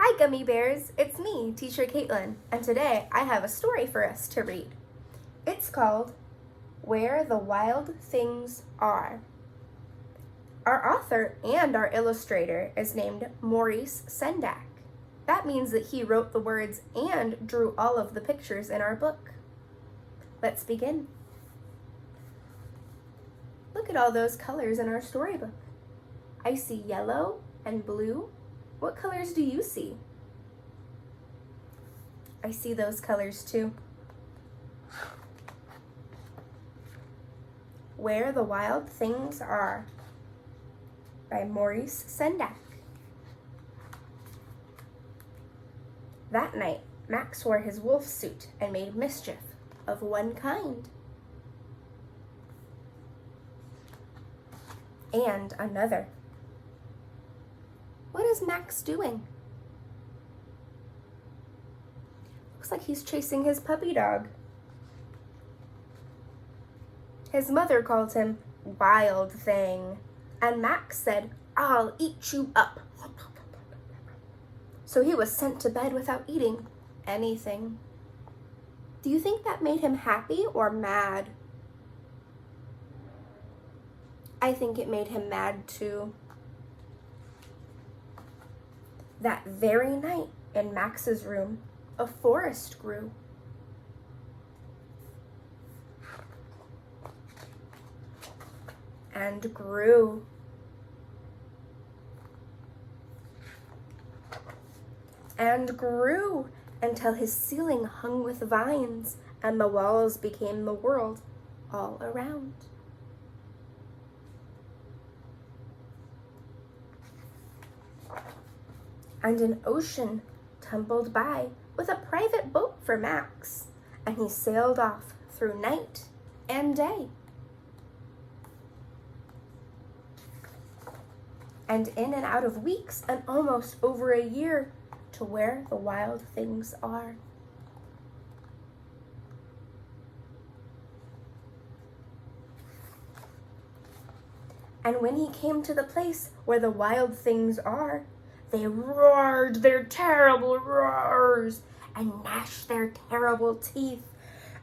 Hi, Gummy Bears. It's me, Teacher Caitlin, and today I have a story for us to read. It's called Where the Wild Things Are. Our author and our illustrator is named Maurice Sendak. That means that he wrote the words and drew all of the pictures in our book. Let's begin. Look at all those colors in our storybook. I see yellow and blue. What colors do you see? I see those colors too. Where the Wild Things Are by Maurice Sendak. That night, Max wore his wolf suit and made mischief of one kind and another. What is Max doing? Looks like he's chasing his puppy dog. His mother called him Wild Thing, and Max said, "I'll eat you up." So he was sent to bed without eating anything. Do you think that made him happy or mad? I think it made him mad too. That very night in Max's room, a forest grew. And grew. And grew until his ceiling hung with vines and the walls became the world all around. And an ocean tumbled by with a private boat for Max, and he sailed off through night and day. And in and out of weeks and almost over a year to where the wild things are. And when he came to the place where the wild things are, they roared their terrible roars and gnashed their terrible teeth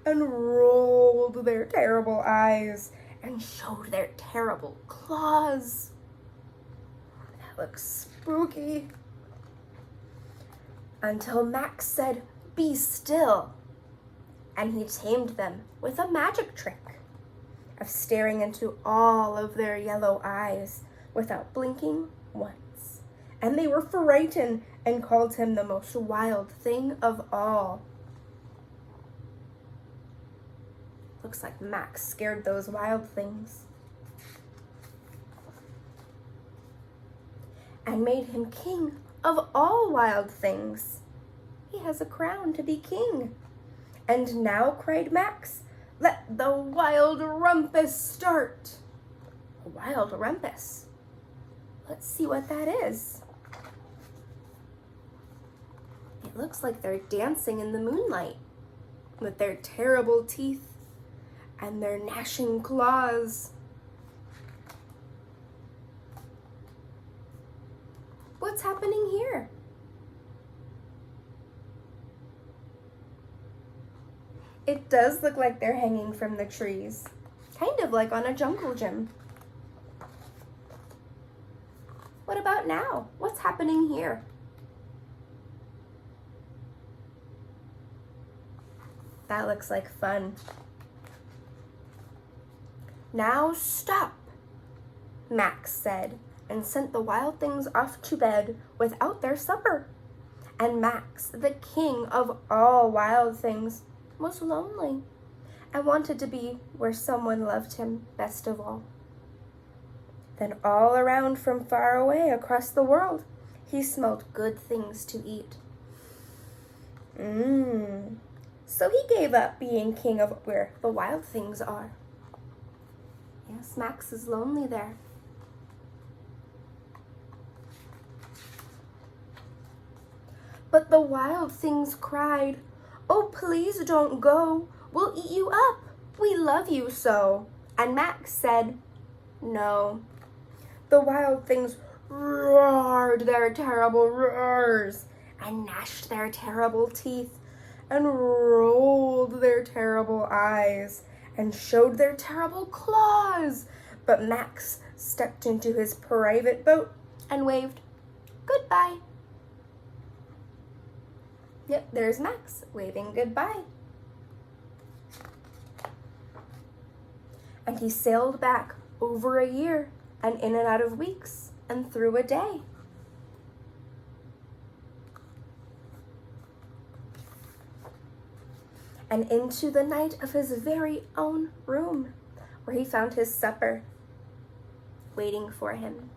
and rolled their terrible eyes and showed their terrible claws. That looks spooky. Until Max said, "Be still," and he tamed them with a magic trick of staring into all of their yellow eyes without blinking once. And they were frightened and called him the most wild thing of all. Looks like Max scared those wild things and made him king of all wild things. He has a crown to be king. And now, cried Max, let the wild rumpus start. A wild rumpus? Let's see what that is. It looks like they're dancing in the moonlight with their terrible teeth and their gnashing claws. What's happening here? It does look like they're hanging from the trees, kind of like on a jungle gym. What about now? What's happening here? That looks like fun. Now stop, Max said, and sent the wild things off to bed without their supper. And Max, the king of all wild things, was lonely and wanted to be where someone loved him best of all. Then all around from far away across the world, he smelled good things to eat. So he gave up being king of where the wild things are. Yes, Max is lonely there. But the wild things cried, "Oh, please don't go. We'll eat you up. We love you so." And Max said, "No." The wild things roared their terrible roars and gnashed their terrible teeth and rolled their terrible eyes and showed their terrible claws. But Max stepped into his private boat and waved goodbye. Yep, there's Max waving goodbye. And he sailed back over a year and in and out of weeks and through a day. And into the night of his very own room, where he found his supper waiting for him.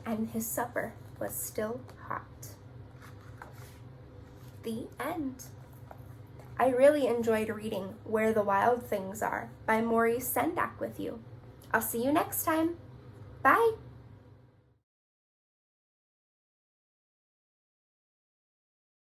And his supper was still hot. The end. I really enjoyed reading Where the Wild Things Are by Maurice Sendak with you. I'll see you next time. Bye.